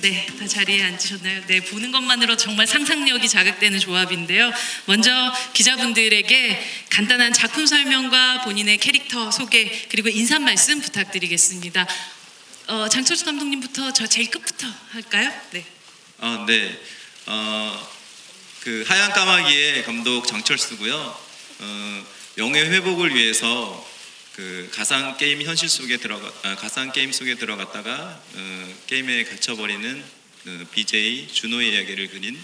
네, 다 자리에 앉으셨나요? 네, 보는 것만으로 정말 상상력이 자극되는 조합인데요. 먼저 기자분들에게 간단한 작품 설명과 본인의 캐릭터 소개 그리고 인사 말씀 부탁드리겠습니다. 장철수 감독님부터 저 제일 끝부터 할까요? 네. 네. 그 하얀 까마귀의 감독 장철수고요. 명예 회복을 위해서 그 가상 게임 속에 들어갔다가 게임에 갇혀버리는 BJ 준호의 이야기를 그린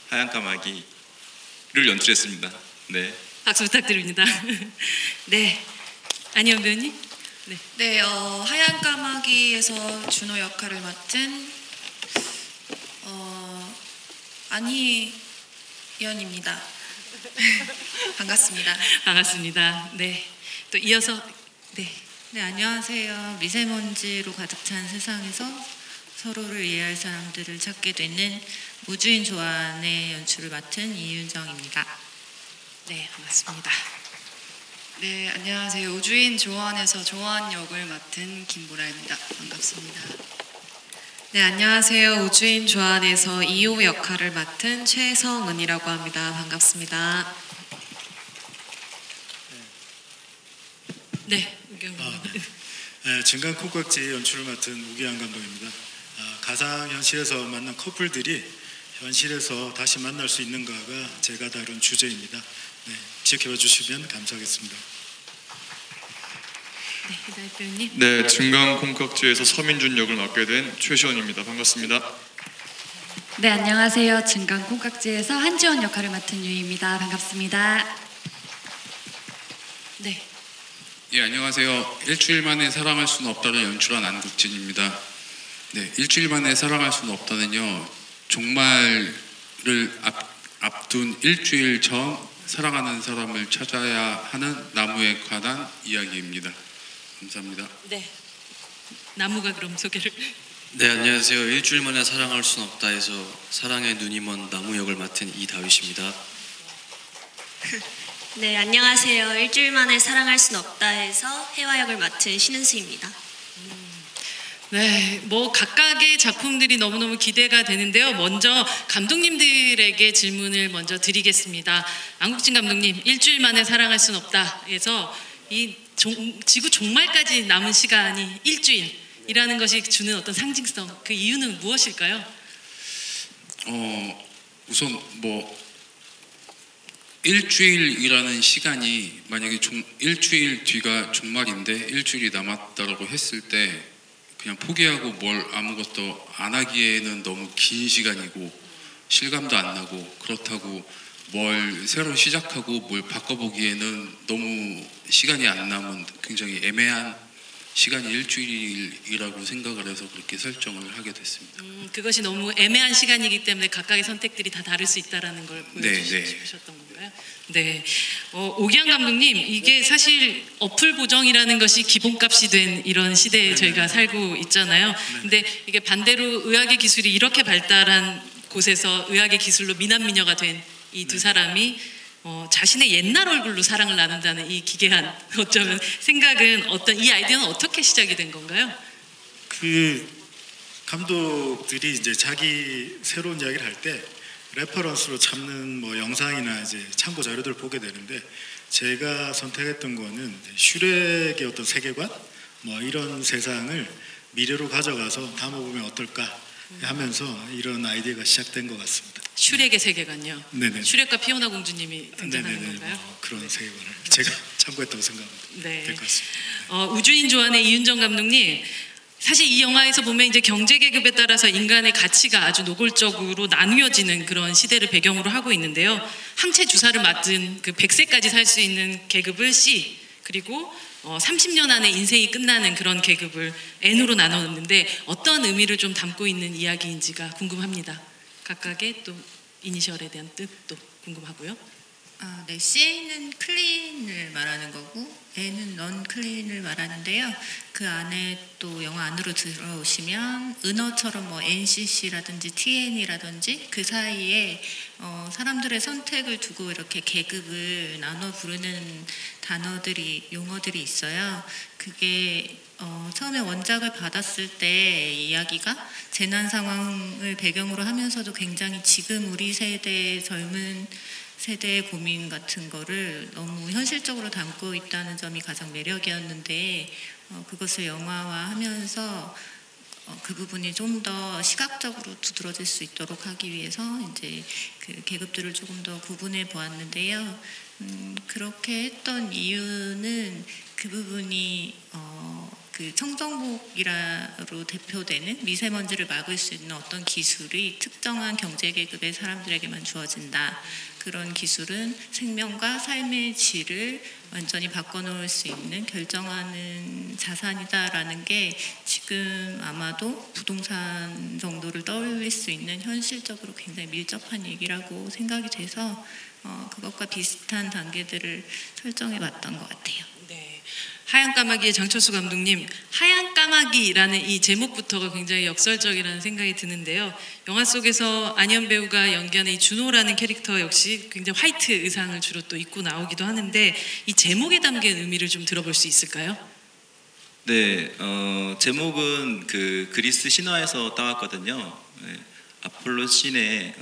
하얀 까마귀를 연출했습니다. 네. 박수 부탁드립니다. 네. 안희연 배우님. 네. 네, 하얀 까마귀에서 준호 역할을 맡은 안희연입니다. 반갑습니다. 반갑습니다. 네. 또 이어서 네. 네, 안녕하세요. 미세먼지로 가득 찬 세상에서 서로를 이해할 사람들을 찾게 되는 우주인 조안의 연출을 맡은 이윤정입니다. 네, 반갑습니다. 네, 안녕하세요. 우주인 조안에서 조안 역을 맡은 김보라입니다. 반갑습니다. 네, 안녕하세요. 우주인 조안에서 이호 역할을 맡은 최성은이라고 합니다. 반갑습니다. 네, 우기영 감독님. 증강 콩깍지 연출을 맡은 우기영 감독입니다. 가상 현실에서 만난 커플들이 현실에서 다시 만날 수 있는가가 제가 다룬 주제입니다. 네, 지켜봐 주시면 감사하겠습니다. 네, 이다희 배우님. 네, 증강 콩깍지에서 서민준 역을 맡게 된 최시원입니다. 반갑습니다. 네, 안녕하세요. 증강 콩깍지에서 한지원 역할을 맡은 유희입니다. 반갑습니다. 네. 예, 안녕하세요. 일주일 만에 사랑할 수는 없다를 연출한 안국진입니다. 네, 일주일 만에 사랑할 수는 없다는요, 종말을 앞둔 일주일 전 사랑하는 사람을 찾아야 하는 나무에 관한 이야기입니다. 감사합니다. 네. 나무가 그럼 소개를. 네, 안녕하세요. 일주일 만에 사랑할 순 없다 해서 사랑의 눈이 먼 나무 역을 맡은 이다윗입니다. 네, 안녕하세요. 일주일 만에 사랑할 순 없다 해서 해화 역을 맡은 신은수입니다. 네, 뭐 각각의 작품들이 너무너무 기대가 되는데요. 먼저 감독님들에게 질문을 먼저 드리겠습니다. 안국진 감독님, 일주일 만에 사랑할 순 없다 해서 이 지구 종말까지 남은 시간이 일주일이라는 것이 주는 어떤 상징성, 그 이유는 무엇일까요? 우선 일주일이라는 시간이 만약에 일주일 뒤가 종말인데 일주일이 남았다라고 했을 때 그냥 포기하고 뭘 아무것도 안 하기에는 너무 긴 시간이고 실감도 안 나고, 그렇다고 뭘 새로 시작하고 뭘 바꿔보기에는 너무 시간이 안 남은 굉장히 애매한 시간이 일주일이라고 생각을 해서 그렇게 설정을 하게 됐습니다. 그것이 너무 애매한 시간이기 때문에 각각의 선택들이 다 다를 수 있다는 걸 보여주셨던 건가요? 네. 오기환 감독님, 이게 사실 어플 보정이라는 것이 기본값이 된 이런 시대에 저희가 살고 있잖아요. 근데 이게 반대로 의학의 기술이 이렇게 발달한 곳에서 의학의 기술로 미남미녀가 된 이 두 사람이 자신의 옛날 얼굴로 사랑을 나눈다는 이 기괴한 어쩌면 생각은 이 아이디어는 어떻게 시작이 된 건가요? 그 감독들이 이제 자기 새로운 이야기를 할 때 레퍼런스로 찾는 영상이나 이제 참고 자료들을 보게 되는데, 제가 선택했던 거는 슈렉의 어떤 세계관, 이런 세상을 미래로 가져가서 담아보면 어떨까 하면서 이런 아이디어가 시작된 것 같습니다. 슈렉의 세계관요. 네네. 슈렉과 피오나 공주님이 등장하는 네네네. 건가요? 그런 세계관을 제가 참고했다고 생각합니다. 네. 될 것 같습니다. 우주인 조안의 이윤정 감독님, 사실 이 영화에서 보면 이제 경제 계급에 따라서 인간의 가치가 아주 노골적으로 나누어지는 그런 시대를 배경으로 하고 있는데요. 항체 주사를 맞은 그 100세까지 살 수 있는 계급을 C, 그리고 30년 안에 인생이 끝나는 그런 계급을 N으로 나눴는데 어떤 의미를 좀 담고 있는 이야기인지가 궁금합니다. 각각의 또 이니셜에 대한 뜻도 궁금하고요. 네, C는 클린을 말하는 거고 N은 넌 클린을 말하는데요. 그 안에 또 영화 안으로 들어오시면 은어처럼 뭐 NCC라든지 TN이라든지 그 사이에 사람들의 선택을 두고 이렇게 계급을 나눠 부르는 단어들이 용어들이 있어요. 그게 처음에 원작을 받았을 때 이야기가 재난 상황을 배경으로 하면서도 굉장히 지금 우리 세대의 젊은 세대의 고민 같은 거를 너무 현실적으로 담고 있다는 점이 가장 매력이었는데 그것을 영화화하면서 그 부분이 좀 더 시각적으로 두드러질 수 있도록 하기 위해서 이제 그 계급들을 조금 더 구분해 보았는데요. 그렇게 했던 이유는 그 부분이 그 청정복이라로 대표되는 미세먼지를 막을 수 있는 어떤 기술이 특정한 경제 계급의 사람들에게만 주어진다. 그런 기술은 생명과 삶의 질을 완전히 바꿔놓을 수 있는 결정하는 자산이다라는 게 지금 아마도 부동산 정도를 떠올릴 수 있는 현실적으로 굉장히 밀접한 얘기라고 생각이 돼서 그것과 비슷한 단계들을 설정해 봤던 것 같아요. 네. 하얀 까마귀의 장철수 감독님, 하얀 까마귀라는 이 제목부터가 굉장히 역설적이라는 생각이 드는데요. 영화 속에서 안현 배우가 연기하는 이 준호라는 캐릭터 역시 굉장히 화이트 의상을 주로 또 입고 나오기도 하는데 이 제목에 담긴 의미를 좀 들어볼 수 있을까요? 네, 제목은 그 그리스 신화에서 따왔거든요. 네, 아폴로 신의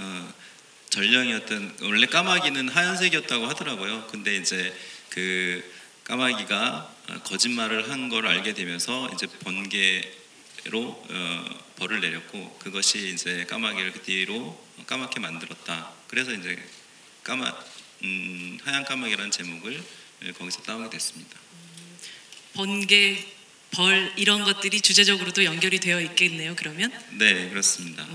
전령이었던, 원래 까마귀는 하얀색이었다고 하더라고요. 근데 이제 그 까마귀가 거짓말을 한 걸 알게 되면서 이제 번개로 벌을 내렸고 그것이 이제 까마귀를 그 뒤로 까맣게 만들었다. 그래서 이제 하얀 까마귀라는 제목을 거기서 따오게 됐습니다. 번개, 벌 이런 것들이 주제적으로도 연결이 되어 있겠네요. 그러면? 네, 그렇습니다.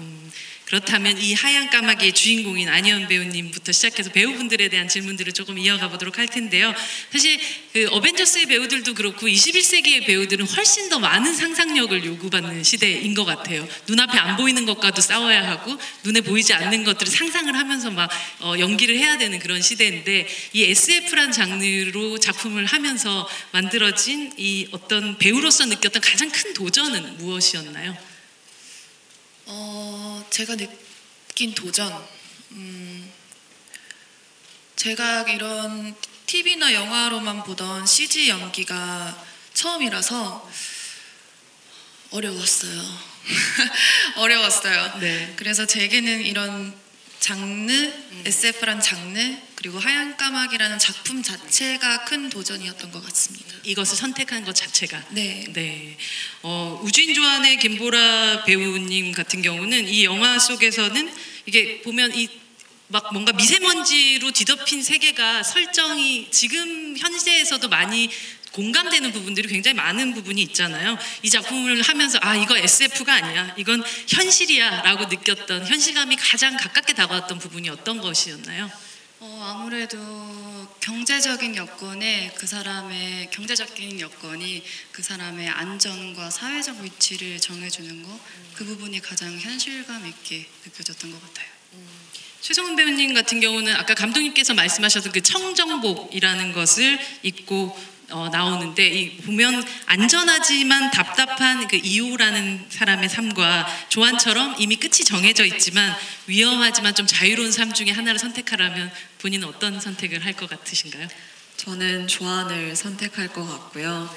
그렇다면 이 하얀 까마귀의 주인공인 안현 배우님부터 시작해서 배우분들에 대한 질문들을 조금 이어가 보도록 할 텐데요. 사실 그 어벤져스의 배우들도 그렇고 21세기의 배우들은 훨씬 더 많은 상상력을 요구받는 시대인 것 같아요. 눈앞에 안 보이는 것과도 싸워야 하고 눈에 보이지 않는 것들을 상상을 하면서 막 연기를 해야 되는 그런 시대인데 이 SF란 장르로 작품을 하면서 만들어진 이 어떤 배우로서 느꼈던 가장 큰 도전은 무엇이었나요? 제가 느낀 도전, 제가 이런 TV나 영화로만 보던 CG 연기가 처음이라서 어려웠어요. 어려웠어요. 네. 그래서 제게는 이런 장르, SF란 장르, 그리고 하얀 까마귀라는 작품 자체가 큰 도전이었던 것 같습니다. 이것을 선택한 것 자체가. 네. 네. 우주인 조안의 김보라 배우님 같은 경우는 이 영화 속에서는 이게 보면 이 막 뭔가 미세먼지로 뒤덮인 세계가 설정이 지금 현재에서도 많이 공감되는 부분들이 굉장히 많은 부분이 있잖아요. 이 작품을 하면서 이거 SF가 아니야, 이건 현실이야 라고 느꼈던, 현실감이 가장 가깝게 다가왔던 부분이 어떤 것이었나요? 아무래도 경제적인 여건에 그 사람의 경제적인 여건이 그 사람의 안전과 사회적 위치를 정해주는 거, 그 부분이 가장 현실감 있게 느껴졌던 것 같아요. 최성훈 배우님 같은 경우는 아까 감독님께서 말씀하셨던 그 청정복이라는 것을 입고 나오는데 보면 안전하지만 답답한 그 이호라는 사람의 삶과 조안처럼 이미 끝이 정해져 있지만 위험하지만 좀 자유로운 삶 중에 하나를 선택하라면 본인은 어떤 선택을 할 것 같으신가요? 저는 조안을 선택할 것 같고요.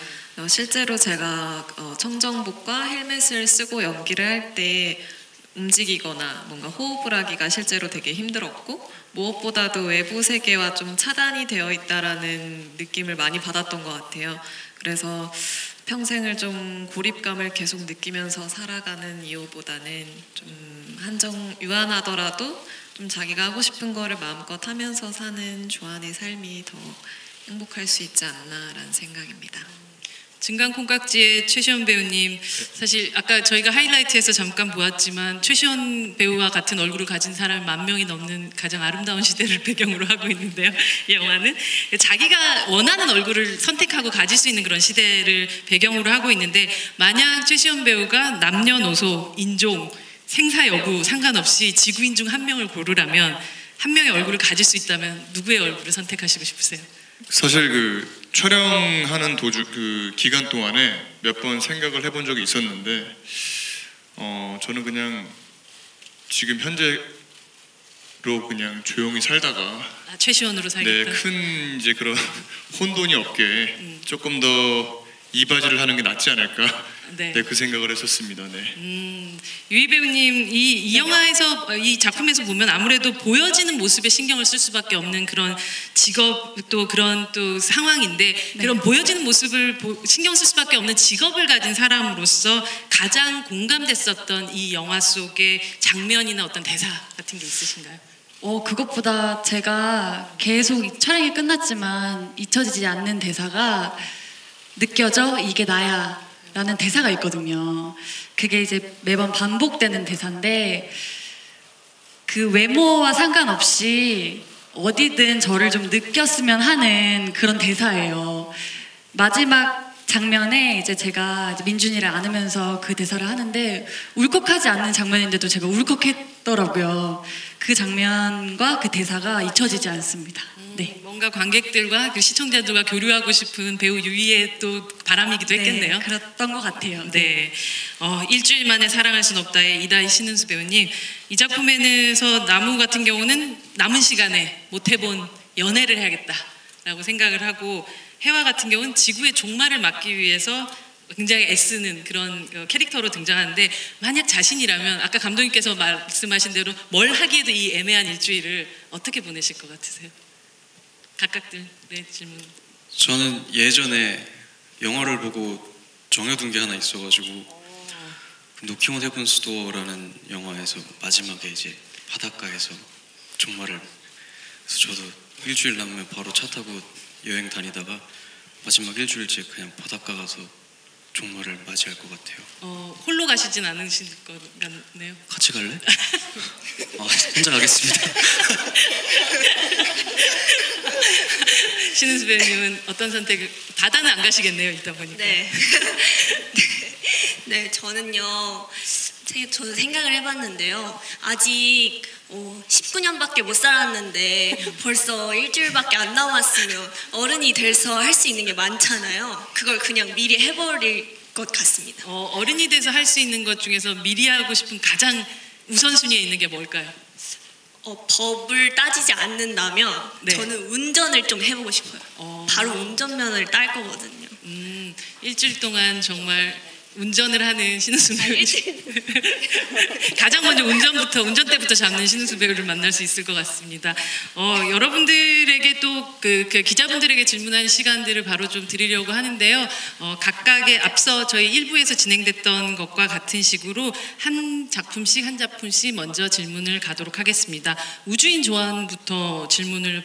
실제로 제가 청정복과 헬멧을 쓰고 연기를 할 때 움직이거나 뭔가 호흡을 하기가 실제로 되게 힘들었고 무엇보다도 외부 세계와 좀 차단이 되어 있다라는 느낌을 많이 받았던 것 같아요. 그래서 평생을 좀 고립감을 계속 느끼면서 살아가는 이유보다는 좀 유한하더라도 좀 자기가 하고 싶은 거를 마음껏 하면서 사는 조안의 삶이 더 행복할 수 있지 않나라는 생각입니다. 증강콩깍지의 최시원 배우님, 사실 아까 저희가 하이라이트에서 잠깐 보았지만 최시원 배우와 같은 얼굴을 가진 사람이 10,000명이 넘는 가장 아름다운 시대를 배경으로 하고 있는데요. 이 영화는 자기가 원하는 얼굴을 선택하고 가질 수 있는 그런 시대를 배경으로 하고 있는데 만약 최시원 배우가 남녀노소, 인종, 생사 여부 상관없이 지구인 중 한 명을 고르라면 한 명의 얼굴을 가질 수 있다면 누구의 얼굴을 선택하시고 싶으세요? 사실 그 촬영하는 그 기간 동안에 몇 번 생각을 해본 적이 있었는데 저는 그냥 지금 현재로 그냥 조용히 살다가 최시원으로 살겠다. 네, 큰 이제 그런 혼돈이 없게 조금 더 이바지를 하는 게 낫지 않을까. 네. 네, 그 생각을 했었습니다. 네. 유희 배우님 이 영화에서 이 작품에서 보면 아무래도 보여지는 모습에 신경을 쓸 수밖에 없는 그런 직업 또 그런 또 상황인데 그런 보여지는 모습을 신경 쓸 수밖에 없는 직업을 가진 사람으로서 가장 공감됐었던 이 영화 속의 장면이나 어떤 대사 같은 게 있으신가요? 그것보다 제가 계속 촬영이 끝났지만 잊혀지지 않는 대사가 느껴져 이게 나야 라는 대사가 있거든요. 그게 이제 매번 반복되는 대사인데 그 외모와 상관없이 어디든 저를 좀 느꼈으면 하는 그런 대사예요. 마지막 장면에 이제 제가 민준이를 안으면서 그 대사를 하는데 울컥하지 않는 장면인데도 제가 울컥했더라고요. 그 장면과 그 대사가 잊혀지지 않습니다. 네. 뭔가 관객들과 그 시청자들과 교류하고 싶은 배우 유희의 또 바람이기도 했겠네요. 네, 그랬던 것 같아요. 네. 일주일 만에 사랑할 순 없다의 이다희 신은수 배우님, 이 작품에서 나무 같은 경우는 남은 시간에 못 해본 연애를 해야겠다라고 생각을 하고, 해와 같은 경우는 지구의 종말을 막기 위해서 굉장히 애쓰는 그런 캐릭터로 등장하는데, 만약 자신이라면 아까 감독님께서 말씀하신 대로 뭘 하기에도 이 애매한 일주일을 어떻게 보내실 것 같으세요? 각각들의 질문. 저는 예전에 영화를 보고 정해둔 게 하나 있어가지고 노킹 온 헤븐스 도어라는 영화에서 마지막에 이제 바닷가에서 종말을, 그래서 저도 일주일 남으면 바로 차 타고 여행 다니다가 마지막 일주일째 그냥 바닷가 가서 종말을 맞이할 것 같아요. 홀로 가시진 않으실 것 같네요. 같이 갈래? 혼자 가겠습니다. 신은수 배우님은 어떤 선택을? 바다는 안 가시겠네요, 일단 보니까. 네. 네, 저는요. 저도 생각을 해봤는데요. 아직 19년밖에 못 살았는데 벌써 일주일밖에 안 남았으면 어른이 돼서 할 수 있는 게 많잖아요. 그걸 그냥 미리 해버릴 것 같습니다. 어른이 돼서 할 수 있는 것 중에서 미리 하고 싶은 가장 우선순위에 있는 게 뭘까요? 법을 따지지 않는다면 네. 저는 운전을 좀 해보고 싶어요. 바로 운전면허를 딸 거거든요. 일주일 동안 정말 운전을 하는 신은수 배우. 가장 먼저 운전 때부터 잡는 신은수 배우를 만날 수 있을 것 같습니다. 여러분들에게 또 그 기자분들에게 질문한 시간들을 바로 좀 드리려고 하는데요. 각각의 앞서 저희 1부에서 진행됐던 것과 같은 식으로 한 작품씩 먼저 질문을 가도록 하겠습니다. 우주인 조안부터 질문을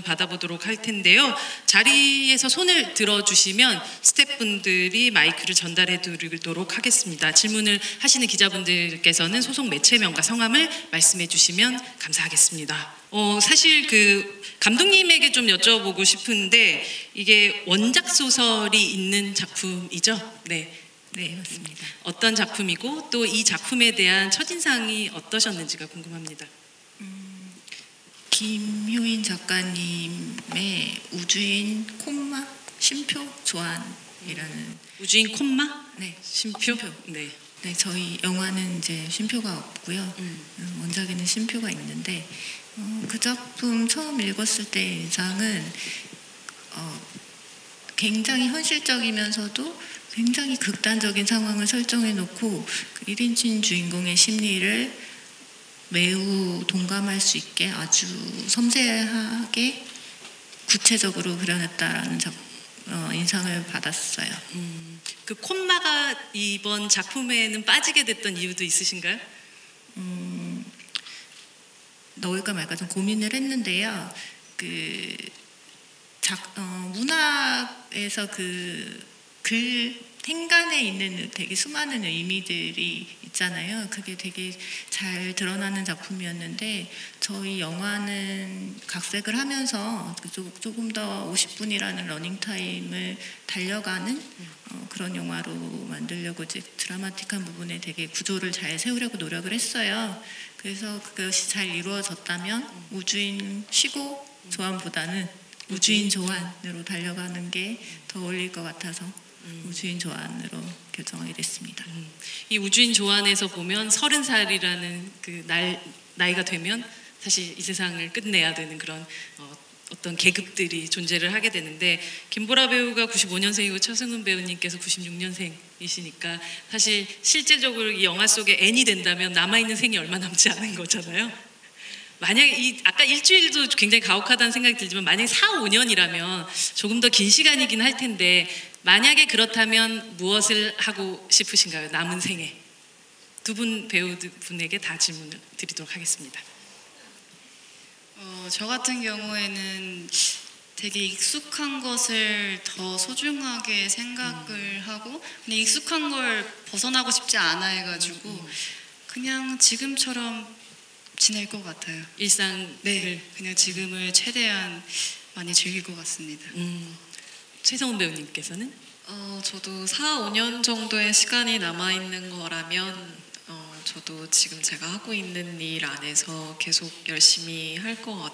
받아보도록 할 텐데요. 자리에서 손을 들어주시면 스태프분들이 마이크를 전달해 드리도록 하겠습니다. 질문을 하시는 기자분들께서는 소속 매체명과 성함을 말씀해 주시면 감사하겠습니다. 사실 그 감독님에게 좀 여쭤보고 싶은데, 이게 원작 소설이 있는 작품이죠? 네. 네, 맞습니다. 어떤 작품이고 또 이 작품에 대한 첫인상이 어떠셨는지가 궁금합니다. 김효인 작가님의 우주인 콤마 쉼표 조안이라는 우주인 콤마? 네, 쉼표? 네. 네, 저희 영화는 이제 쉼표가 없고요. 원작에는 쉼표가 있는데 그 작품 처음 읽었을 때 인상은 굉장히 현실적이면서도 굉장히 극단적인 상황을 설정해 놓고 그 1인칭 주인공의 심리를 매우 동감할 수 있게 아주 섬세하게 구체적으로 그려냈다라는 인상을 받았어요. 그 콤마가 이번 작품에는 빠지게 됐던 이유도 있으신가요? 넣을까 말까 좀 고민을 했는데요. 문학에서 글 행간에 있는 되게 수많은 의미들이 있잖아요. 그게 되게 잘 드러나는 작품이었는데 저희 영화는 각색을 하면서 조금 더 50분이라는 러닝타임을 달려가는 그런 영화로 만들려고 이제 드라마틱한 부분에 되게 구조를 잘 세우려고 노력을 했어요. 그래서 그것이 잘 이루어졌다면 우주인 시고 조안보다는 우주인 조안으로 달려가는 게 더 어울릴 것 같아서 우주인 조안으로 결정하게 됐습니다. 이 우주인 조안에서 보면 30살이라는 그 나이가 되면 사실 이 세상을 끝내야 되는 그런 어떤 계급들이 존재를 하게 되는데, 김보라 배우가 95년생이고 최승훈 배우님께서 96년생이시니까 사실 실제적으로 이 영화 속에 N이 된다면 남아있는 생이 얼마 남지 않은 거잖아요. 만약에 아까 일주일도 굉장히 가혹하다는 생각이 들지만 만약에 4, 5년이라면 조금 더 긴 시간이긴 할 텐데, 만약에 무엇을 하고 싶으신가요? 남은 생에. 두 분 배우분에게 다 질문을 드리도록 하겠습니다. 저 같은 경우에는 되게 익숙한 것을 더 소중하게 생각을 하고, 근데 익숙한 걸 벗어나고 싶지 않아 해가지고 그냥 지금처럼 지낼 것 같아요. 일상. 네, 그냥 지금을 최대한 많이 즐길 것 같습니다. 최성훈 배우님께서는? 저도 4, 5년 정도의 시간이 남아있는 거라면 저도 지금 제가 하고 있는 일 안에서 계속 열심히 할 것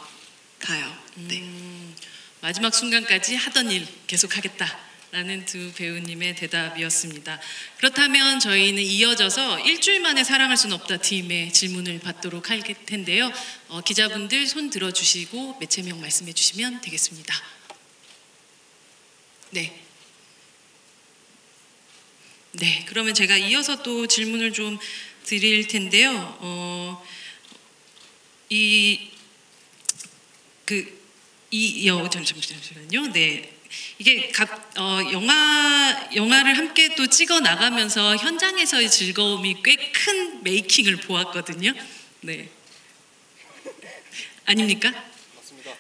같아요. 네. 마지막 순간까지 하던 일 계속 하겠다라는 두 배우님의 대답이었습니다. 그렇다면 저희는 이어져서 일주일 만에 사랑할 수는 없다 팀의 질문을 받도록 할 텐데요. 기자분들 손 들어주시고 매체명 말씀해 주시면 되겠습니다. 네. 네, 그러면 제가 이어서 또 질문을 좀 드릴 텐데요. 잠시만요. 네, 이게 영화를 함께 또 찍어 나가면서 현장에서의 즐거움이 꽤 큰 메이킹을 보았거든요. 네, 아닙니까?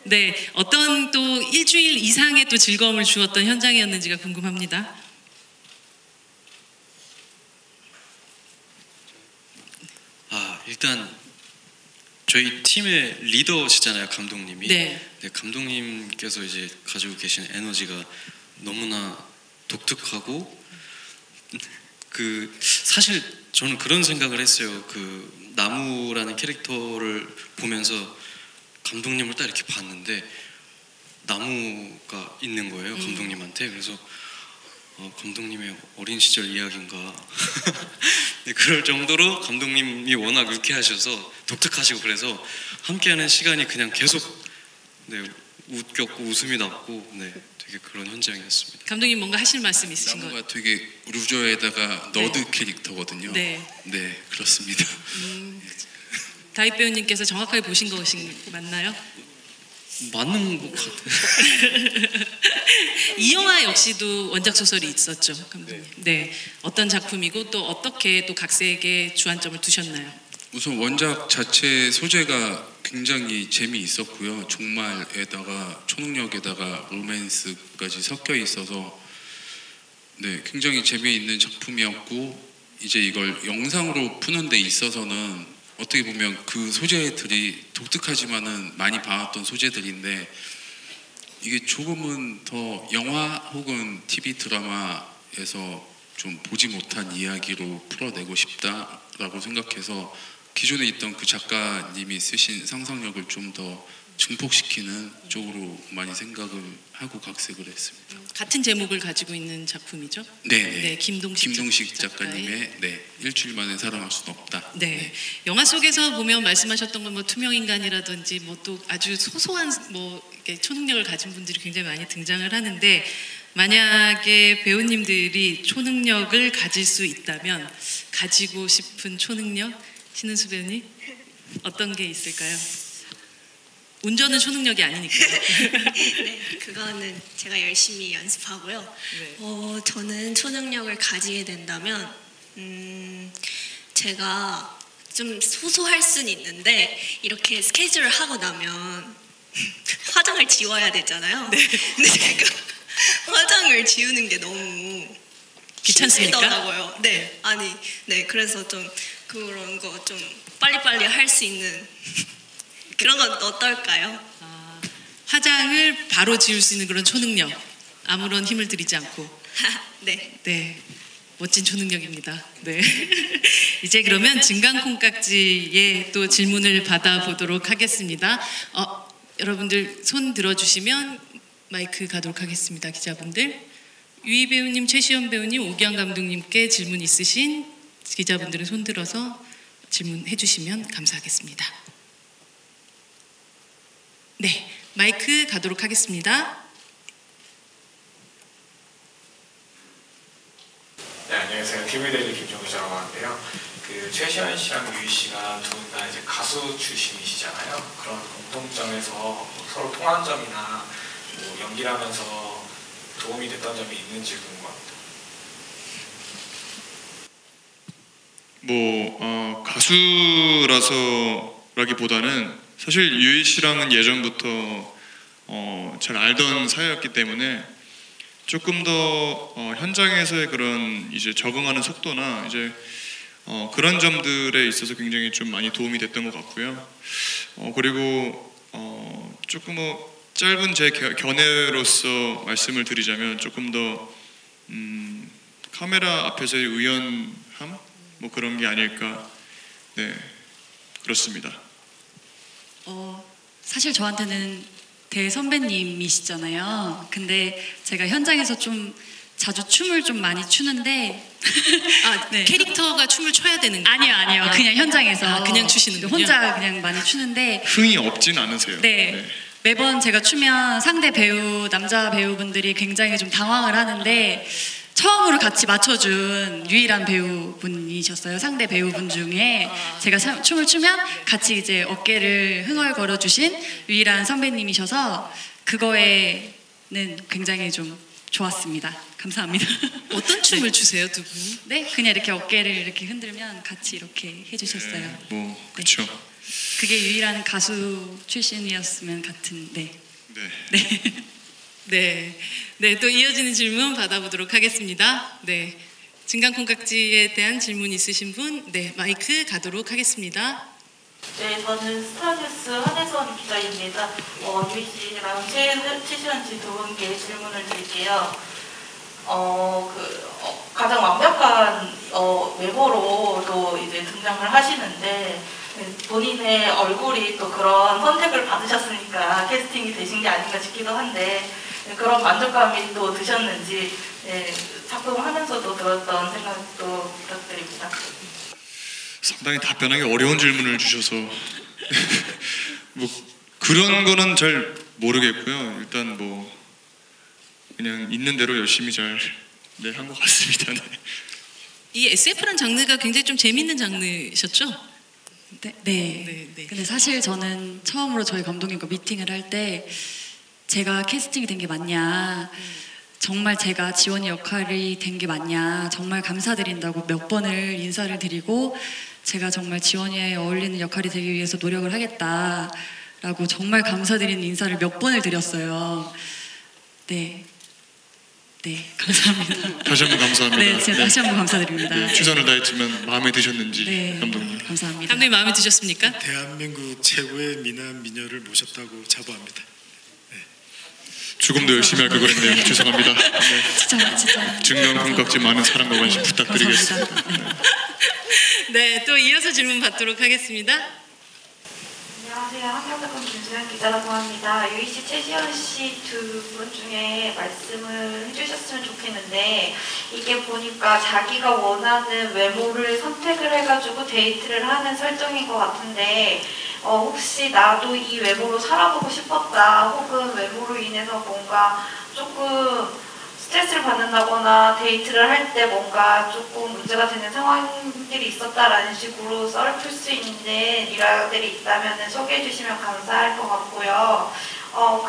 네, 어떤 또 일주일 이상의 또 즐거움을 주었던 현장이었는지가 궁금합니다. 일단 저희 팀의 리더시잖아요, 감독님이. 네. 네, 감독님께서 이제 가지고 계신 에너지가 너무나 독특하고, 사실 저는 그런 생각을 했어요. 그 나무라는 캐릭터를 보면서 감독님을 딱 이렇게 봤는데 나무가 있는 거예요, 감독님한테. 그래서 감독님의 어린 시절 이야기인가 네, 그럴 정도로 감독님이 워낙 유쾌하셔서 독특하시고, 그래서 함께하는 시간이 그냥 계속 웃겼고 웃음이 났고, 되게 그런 현장이었습니다. 감독님 뭔가 하실 말씀 있으신 나무가 되게 루저에다가 너드 캐릭터거든요. 네, 그렇습니다. 다윗 배우님께서 정확하게 보신 것이 맞나요? 맞는 것 같아요. 이 영화 역시도 원작 소설이 있었죠, 감독님. 네, 어떤 작품이고 또 어떻게 또 각색에 주안점을 두셨나요? 우선 원작 자체 소재가 굉장히 재미있었고요. 종말에다가 초능력에다가 로맨스까지 섞여 있어서 굉장히 재미있는 작품이었고, 이제 이걸 영상으로 푸는 데 있어서는 어떻게 보면 그 소재들이 독특하지만은 많이 봐왔던 소재들인데, 이게 조금은 더 영화 혹은 TV 드라마에서 좀 보지 못한 이야기로 풀어내고 싶다라고 생각해서 기존에 있던 그 작가님이 쓰신 상상력을 좀 더 증폭시키는 쪽으로 많이 생각을 하고 각색을 했습니다. 같은 제목을 가지고 있는 작품이죠? 네, 김동식 작가님의 일주일 만에 사랑할 수는 없다. 네, 영화 속에서 보면 말씀하셨던 건 뭐 투명 인간이라든지 뭐 또 아주 소소한 뭐 이렇게 초능력을 가진 분들이 굉장히 많이 등장을 하는데, 만약에 배우님들이 초능력을 가질 수 있다면 가지고 싶은 초능력, 신은수 배우님 어떤 게 있을까요? 운전은 초능력이 아니니까요. 네, 그거는 제가 열심히 연습하고요. 저는 초능력을 가지게 된다면 제가 좀 소소할 수는 있는데, 이렇게 스케줄을 하고 나면 화장을 지워야 되잖아요. 근데 제가 화장을 지우는 게 너무 귀찮습니까? 힘들더라고요. 그래서 좀 그런 거 좀 빨리빨리 할 수 있는 그런 건 어떨까요? 화장을 바로 지울 수 있는 그런 초능력, 아무런 힘을 들이지 않고. 네. 멋진 초능력입니다. 네. 이제 그러면 증강콩깍지의 또 질문을 받아보도록 하겠습니다. 여러분들 손 들어주시면 마이크 가도록 하겠습니다. 기자분들. 유희 배우님, 최시연 배우님, 오기환 감독님께 질문 있으신 기자분들은 손 들어서 질문해 주시면 감사하겠습니다. 네, 마이크 가도록 하겠습니다. 네, 안녕하세요. TV데일리 김종우 기자라고 하는데요. 그 최시현 씨랑 유희 씨가 두 분 다 이제 가수 출신이시잖아요. 그런 공통점에서 서로 통한 점이나 뭐 연기를 하면서 도움이 됐던 점이 있는지 궁금합니다. 가수라서라기보다는 사실 유희 씨랑은 예전부터 잘 알던 사이였기 때문에 조금 더 현장에서의 그런 이제 적응하는 속도나 이제 그런 점들에 있어서 굉장히 좀 많이 도움이 됐던 것 같고요. 그리고 조금 짧은 제 견해로서 말씀을 드리자면 조금 더 카메라 앞에서의 의연함 뭐 그런 게 아닐까. 네, 그렇습니다. 사실 저한테는 대선배님이시잖아요. 근데 제가 현장에서 좀 자주 춤을 좀 많이 추는데 네. 캐릭터가 춤을 춰야 되는 거예요? 아니요. 그냥 현장에서 그냥 추시는군요. 혼자 그냥 많이 추는데 흥이 없진 않으세요? 네. 매번 제가 추면 상대 배우, 남자 배우분들이 굉장히 좀 당황을 하는데 처음으로 같이 맞춰준 유일한 배우분이셨어요. 상대 배우분 중에 제가 춤을 추면 같이 이제 어깨를 흥얼거려 주신 유일한 선배님이셔서 그거에는 굉장히 좀 좋았습니다. 감사합니다. 어떤 춤을 추세요, 두 분? 네, 그냥 이렇게 어깨를 이렇게 흔들면 같이 이렇게 해주셨어요. 뭐 그렇죠. 그게 유일한 가수 출신이었으면 같은. 네. 네, 또 이어지는 질문 받아보도록 하겠습니다. 네, 증강콩깍지에 대한 질문 있으신 분, 네, 마이크 가도록 하겠습니다. 네, 저는 스타뉴스 한혜선 기자입니다. 유희 씨랑 최시현 씨 두 분께 질문을 드릴게요. 가장 완벽한 외모로도 이제 등장을 하시는데 본인의 얼굴이 또 그런 선택을 받으셨으니까 캐스팅이 되신 게 아닌가 싶기도 한데 그런 만족감이 또 드셨는지 작품을 하면서도 들었던 생각도 부탁드립니다. 상당히 답변하기 어려운 질문을 주셔서 뭐 그런 거는 잘 모르겠고요. 일단 뭐 그냥 있는 대로 열심히 잘 한 것 같습니다. 네. 이 SF라는 장르가 굉장히 좀 재밌는 장르셨죠? 네. 근데 사실 저는 처음으로 저희 감독님과 미팅을 할 때 제가 캐스팅이 된 게 맞냐, 정말 제가 지원이 역할이 된 게 맞냐, 정말 감사드린다고 몇 번을 인사를 드리고 제가 정말 지원이에 어울리는 역할이 되기 위해서 노력을 하겠다라고 정말 감사드리는 인사를 몇 번을 드렸어요. 네, 감사합니다. 다시 한번 감사합니다. 네, 제가 다시 한번 감사드립니다. 네, 최선을 다했지만 마음에 드셨는지 감독님. 감사합니다. 감독님 마음에 드셨습니까? 대한민국 최고의 미남 미녀를 모셨다고 자부합니다. 조금 더 열심히 할 걸 그랬네요. 죄송합니다. 진짜. 증강콩깍지 많은 사랑과 관심 부탁드리겠습니다. 네, 또 이어서 질문 받도록 하겠습니다. 안녕하세요. 한국특검 김수현 기자라고 합니다. 유희 씨, 최시현 씨 두 분 중에 말씀을 해주셨으면 좋겠는데 이게 보니까 자기가 원하는 외모를 선택을 해가지고 데이트를 하는 설정인 것 같은데 혹시 나도 이 외모로 살아보고 싶었다 혹은 외모로 인해서 뭔가 조금 스트레스를 받는다거나 데이트를 할 때 뭔가 조금 문제가 되는 상황들이 있었다라는 식으로 썰을 풀 수 있는 일화들이 있다면 소개해 주시면 감사할 것 같고요.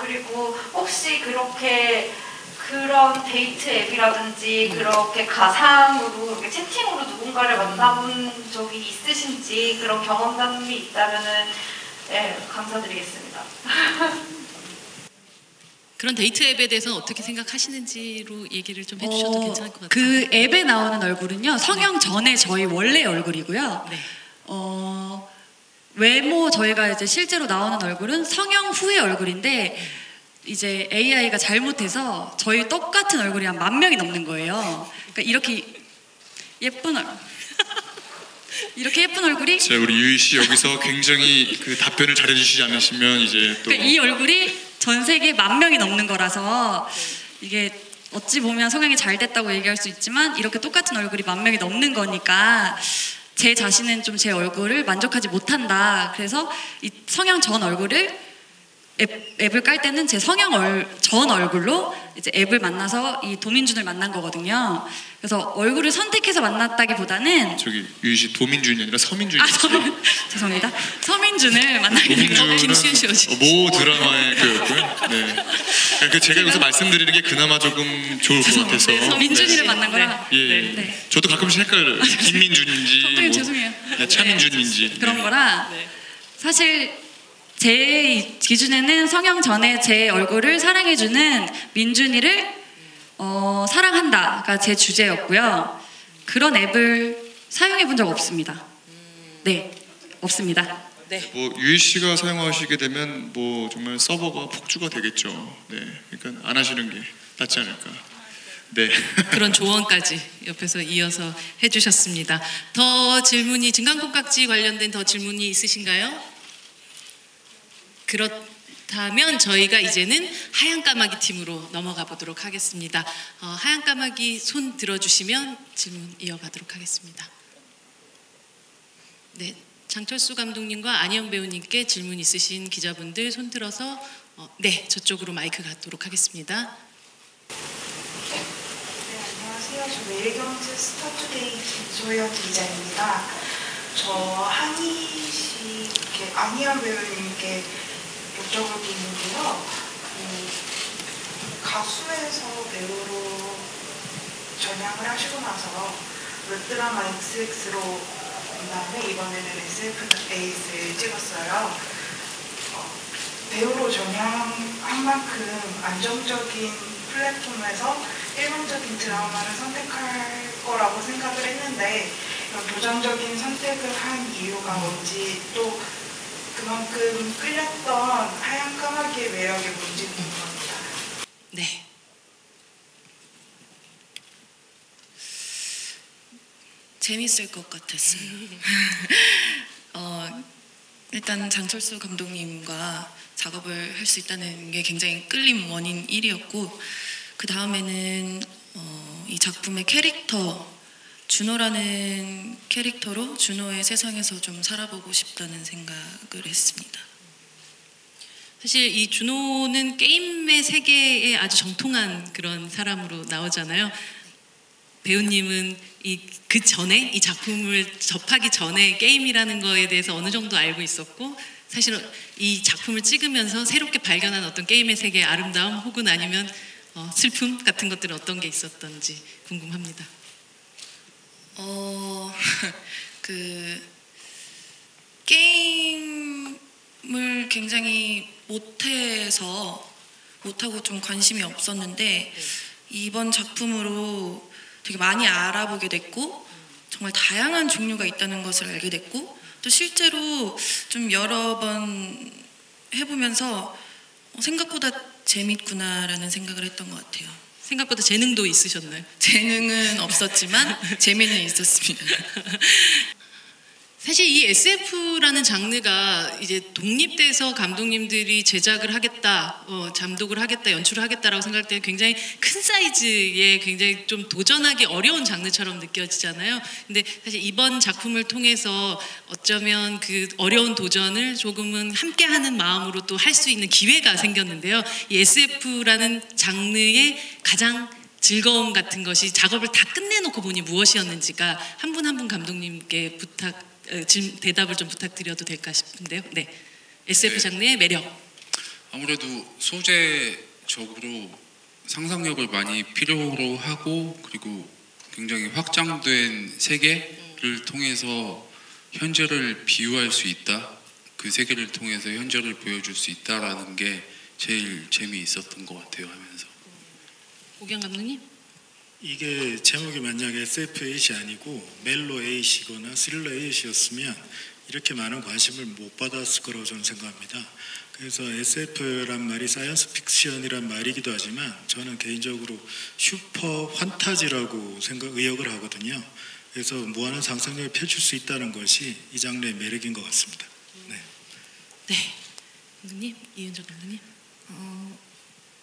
그리고 혹시 그렇게 그런 데이트 앱이라든지 그렇게 가상으로 이렇게 채팅으로 누군가를 만나본 적이 있으신지 그런 경험담이 있다면은 감사드리겠습니다. 그런 데이트 앱에 대해서는 어떻게 생각하시는지로 얘기를 좀 해주셔도 괜찮을 것 같아요. 그 앱에 나오는 얼굴은요, 성형 전에 저희 원래 얼굴이고요. 네. 외모 저희가 이제 실제로 나오는 얼굴은 성형 후의 얼굴인데 이제 AI가 잘못해서 저희 똑같은 얼굴이 한 10,000명이 넘는 거예요. 그러니까 이렇게 예쁜 얼굴. 이렇게 예쁜 얼굴이 자, 우리 유희 씨 여기서 굉장히 그 답변을 잘해주시지 않으시면 이제 또 그러니까 이 얼굴이 전 세계 10,000명이 넘는 거라서 이게 어찌 보면 성형이 잘 됐다고 얘기할 수 있지만 이렇게 똑같은 얼굴이 10,000명이 넘는 거니까 제 자신은 좀 제 얼굴을 만족하지 못한다. 그래서 이 성형 전 얼굴을 앱을 깔 때는 제 성형 전 얼굴로 이제 앱을 만나서 이 도민준을 만난 거거든요. 그래서 얼굴을 선택해서 만났다기보다는 저기 유희 씨 도민준이 아니라 서민준이. 죄송합니다. 서민준을 만나게 된 거. 김수현 씨 오시. 모 드라마의 그였고요. 네. 그러니까 제가 여기서 말씀드리는 게 그나마 조금 좋을 것 같아서. 네, 민준이를 만난 거라. 예. 네. 저도 가끔씩 헷갈려요. 김민준인지, 선생님 죄송해요. 차민준인지. 그런 거라 사실 제 기준에는 성형 전에 제 얼굴을 사랑해주는 민준이를 사랑한다가 제 주제였고요. 그런 앱을 사용해 본 적 없습니다. 네, 없습니다. 뭐 유희 씨가 사용하시게 되면 뭐 정말 서버가 폭주가 되겠죠. 네, 그러니까 안 하시는 게 낫지 않을까. 네. 그런 조언까지 옆에서 이어서 해주셨습니다. 더 질문이 증강콩깍지 관련된 더 질문이 있으신가요? 그렇다면 저희가 이제는 하얀 까마귀 팀으로 넘어가 보도록 하겠습니다. 하얀 까마귀 손 들어주시면 질문 이어가도록 하겠습니다. 네, 장철수 감독님과 안희영 배우님께 질문 있으신 기자분들 손 들어서 네, 저쪽으로 마이크 갖도록 하겠습니다. 안녕하세요. 저 매일경제 스타투데이 김소연 기자입니다. 저 한희 씨, 안희영 배우님께 여쭤볼 게 있는데요. 가수에서 배우로 전향을 하시고 나서 웹드라마 XX로 그다음에 이번에는 SF8을 찍었어요. 배우로 전향한 만큼 안정적인 플랫폼에서 일반적인 드라마를 선택할 거라고 생각을 했는데 이런 도전적인 선택을 한 이유가 뭔지 또 그만큼 끌렸던 하얀 까마귀의 매력이 뭔지 궁금합니다. 네. 재밌을 것 같았어요. 일단 장철수 감독님과 작업을 할 수 있다는 게 굉장히 끌림 원인 1위였고 그 다음에는 이 작품의 캐릭터 준호라는 캐릭터로 준호의 세상에서 좀 살아보고 싶다는 생각을 했습니다. 사실 이 준호는 게임의 세계에 아주 정통한 그런 사람으로 나오잖아요. 배우님은 그 전에 이 작품을 접하기 전에 게임이라는 거에 대해서 어느 정도 알고 있었고 사실은 이 작품을 찍으면서 새롭게 발견한 어떤 게임의 세계의 아름다움 혹은 아니면 슬픔 같은 것들은 어떤 게 있었던지 궁금합니다. 게임을 굉장히 못하고 좀 관심이 없었는데 이번 작품으로 되게 많이 알아보게 됐고 정말 다양한 종류가 있다는 것을 알게 됐고 또 실제로 좀 여러 번 해보면서 생각보다 재밌구나라는 생각을 했던 것 같아요. 생각보다 재능도 있으셨나요? 재능은 없었지만 재미는 있었습니다. 사실 이 SF라는 장르가 이제 독립돼서 감독님들이 제작을 하겠다, 감독을 하겠다, 연출을 하겠다라고 생각할 때 굉장히 큰 사이즈의 굉장히 좀 도전하기 어려운 장르처럼 느껴지잖아요. 근데 사실 이번 작품을 통해서 어쩌면 그 어려운 도전을 조금은 함께하는 마음으로 또 할 수 있는 기회가 생겼는데요. 이 SF라는 장르의 가장 즐거움 같은 것이 작업을 다 끝내놓고 보니 무엇이었는지가 한 분 한 분 감독님께 대답을 좀 부탁드려도 될까 싶은데요. 네, SF 장르의 매력. 아무래도 소재적으로 상상력을 많이 필요로 하고 그리고 굉장히 확장된 세계를 통해서 현재를 비유할 수 있다. 그 세계를 통해서 현재를 보여줄 수 있다라는 게 제일 재미있었던 것 같아요 하면서. 오기영 감독님? 이게 제목이 만약에 SF8이 아니고 멜로8이거나 스릴러8이었으면 이렇게 많은 관심을 못 받았을 거라고 저는 생각합니다. 그래서 SF란 말이 사이언스 픽션이란 말이기도 하지만 저는 개인적으로 슈퍼 환타지라고 의역을 하거든요. 그래서 무한한 상상력을 펼칠 수 있다는 것이 이 장르의 매력인 것 같습니다. 네. 네, 감독님, 이은정 감독님.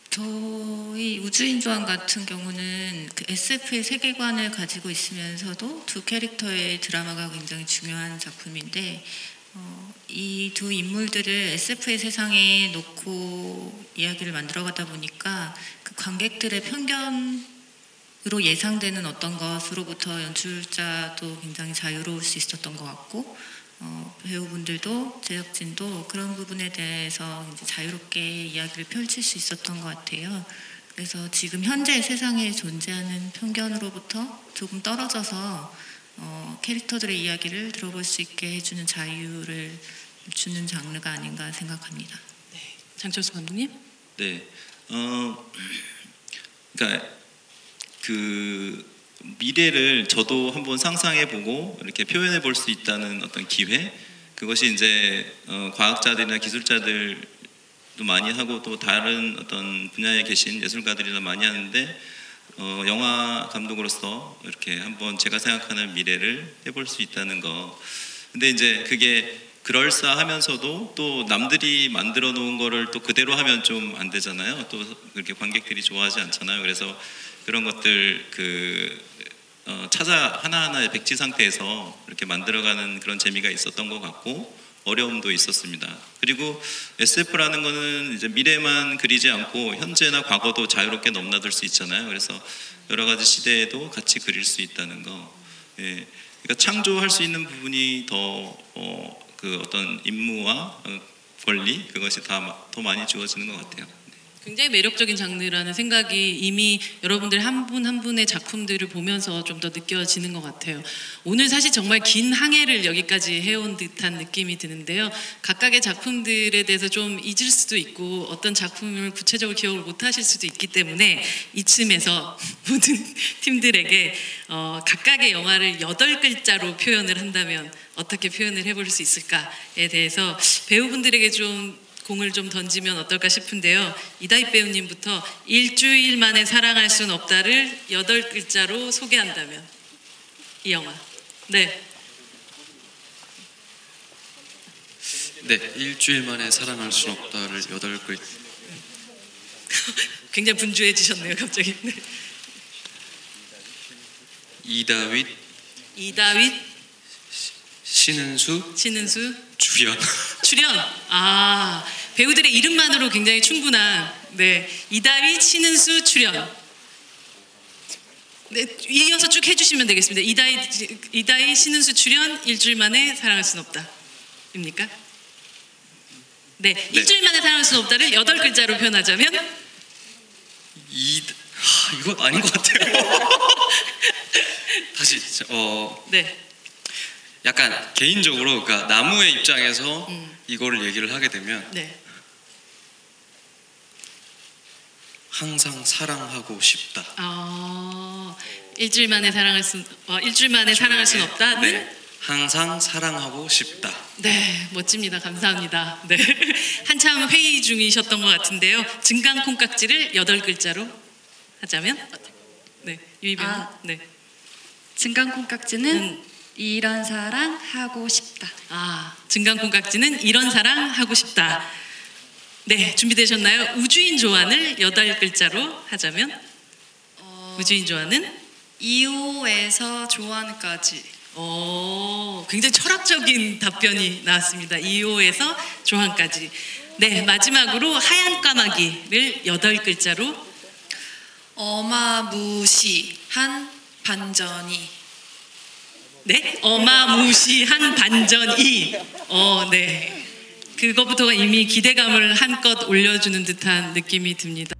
저희 우주인조한 같은 경우는 그 SF의 세계관을 가지고 있으면서도 두 캐릭터의 드라마가 굉장히 중요한 작품인데 이 두 인물들을 SF의 세상에 놓고 이야기를 만들어가다 보니까 그 관객들의 편견으로 예상되는 어떤 것으로부터 연출자도 굉장히 자유로울 수 있었던 것 같고 배우분들도 제작진도 그런 부분에 대해서 이제 자유롭게 이야기를 펼칠 수 있었던 것 같아요. 그래서 지금 현재 세상에 존재하는 편견으로부터 조금 떨어져서 캐릭터들의 이야기를 들어볼 수 있게 해주는 자유를 주는 장르가 아닌가 생각합니다. 네, 장철수 감독님. 네, 그러니까 그 미래를 저도 한번 상상해보고 이렇게 표현해볼 수 있다는 어떤 기회, 그것이 이제 과학자들이나 기술자들도 많이 하고 또 다른 어떤 분야에 계신 예술가들이나 많이 하는데 영화 감독으로서 이렇게 한번 제가 생각하는 미래를 해볼 수 있다는 거. 근데 이제 그게 그럴싸하면서도 또 남들이 만들어 놓은 거를 또 그대로 하면 좀 안 되잖아요. 또 그렇게 관객들이 좋아하지 않잖아요. 그래서 그런 것들 찾아 하나하나의 백지 상태에서 이렇게 만들어가는 그런 재미가 있었던 것 같고 어려움도 있었습니다. 그리고 SF라는 거는 이제 미래만 그리지 않고 현재나 과거도 자유롭게 넘나들 수 있잖아요. 그래서 여러 가지 시대에도 같이 그릴 수 있다는 거. 예. 그러니까 창조할 수 있는 부분이 더 그 어떤 임무와 권리 그것이 더 많이 주어지는 것 같아요. 굉장히 매력적인 장르라는 생각이 이미 여러분들 한 분 한 분의 작품들을 보면서 좀 더 느껴지는 것 같아요. 오늘 사실 정말 긴 항해를 여기까지 해온 듯한 느낌이 드는데요. 각각의 작품들에 대해서 좀 잊을 수도 있고 어떤 작품을 구체적으로 기억을 못 하실 수도 있기 때문에 이쯤에서 모든 팀들에게 각각의 영화를 8글자로 표현을 한다면 어떻게 표현을 해볼 수 있을까에 대해서 배우분들에게 좀 공을 좀 던지면 어떨까 싶은데요. 이다희 배우님부터 일주일 만에 사랑할 순 없다를 8글자로 소개한다면 이 영화. 네. 네, 일주일 만에 사랑할 순 없다를 8글. 굉장히 분주해지셨네요, 갑자기. 네. 이다윗, 신은수, 주연. 아, 배우들의 이름만으로 굉장히 충분한. 네, 이다윗, 신은수, 출연. 네, 이어서 쭉 해주시면 되겠습니다. 이다희, 신은수 출연, 일주일 만에 사랑할 순 없다. 입니까? 네, 일주일 만에 사랑할 순 없다를 8글자로 표현하자면 이거 아닌 것 같아요. 다시 네. 약간 개인적으로 그러니까 나무의 입장에서 이거를 얘기를 하게 되면 네. 항상 사랑하고 싶다. 일주일 만에 사랑할 순 없다는 네. 항상 사랑하고 싶다. 네, 멋집니다. 감사합니다. 네, 한참 회의 중이셨던 것 같은데요. 증강 콩깍지를 8글자로 하자면 네, 유희배우. 네. 증강 콩깍지는 이런 사랑 하고 싶다. 증강 콩깍지는 이런 사랑 하고 싶다. 네, 준비되셨나요? 우주인 조안을 8글자로 하자면 우주인 조안은 2호에서 조안까지. 굉장히 철학적인 답변이 나왔습니다. 2호에서 조안까지. 네, 마지막으로 하얀 까마귀를 8글자로 어마무시한 반전이. 네, 어마무시한 반전이. 네, 그것부터가 이미 기대감을 한껏 올려주는 듯한 느낌이 듭니다.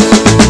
네.